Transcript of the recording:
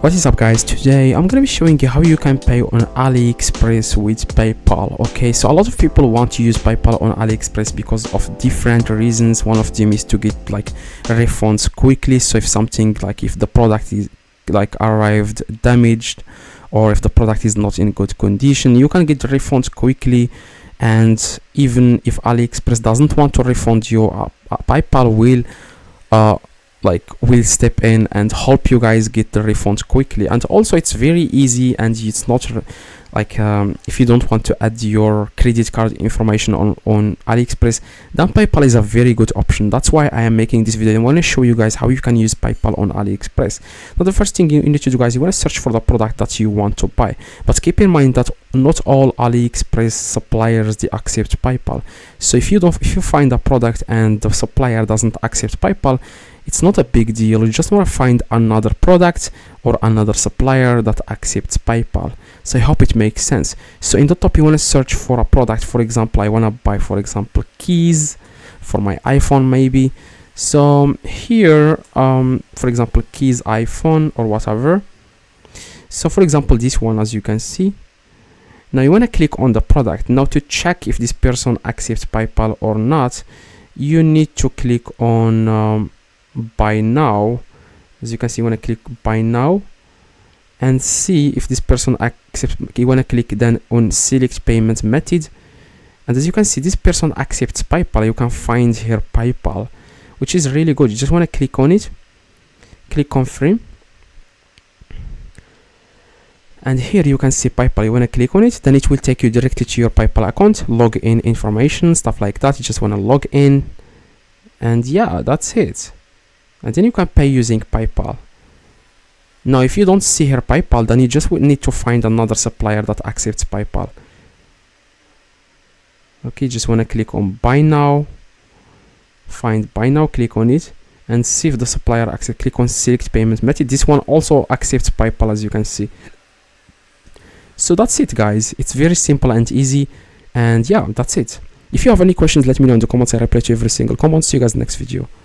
What is up guys, today I'm gonna be showing you how you can pay on AliExpress with PayPal. Okay, so a lot of people want to use PayPal on AliExpress because of different reasons. One of them is to get like refunds quickly. So if something like if the product is like arrived damaged, or if the product is not in good condition, you can get refunds quickly. And even if AliExpress doesn't want to refund you, PayPal will step in and help you guys get the refunds quickly. And also it's very easy, and it's not if you don't want to add your credit card information on AliExpress, then PayPal is a very good option. That's why I am making this video. I want to show you guys how you can use PayPal on AliExpress. Now the first thing you need to do, guys, you want to search for the product that you want to buy, but keep in mind that not all AliExpress suppliers they accept PayPal. So if you find a product and the supplier doesn't accept PayPal, it's not a big deal. You just want to find another product or another supplier that accepts PayPal. So I hope it makes sense. So in the top you want to search for a product. For example, I want to buy, for example, keys for my iPhone maybe. So here for example, keys iPhone or whatever. So for example, this one, as you can see. Now you want to click on the product. Now to check if this person accepts PayPal or not, you need to click on buy now. As you can see, you want to click buy now and see if this person accepts. You want to click then on select payment method, and as you can see, this person accepts PayPal. You can find here PayPal, which is really good. You just want to click on it, click confirm, and here you can see PayPal. You want to click on it, then it will take you directly to your PayPal account, login information, stuff like that. You just want to log in, and yeah, that's it. And then you can pay using PayPal. Now if you don't see here PayPal, then you just would need to find another supplier that accepts PayPal. Okay, just want to click on buy now, find buy now, click on it and see if the supplier accepts. Click on select payment method. This one also accepts PayPal, as you can see. So that's it, guys. It's very simple and easy, and yeah, that's it. If you have any questions, let me know in the comments. I reply to every single comment. See you guys in the next video.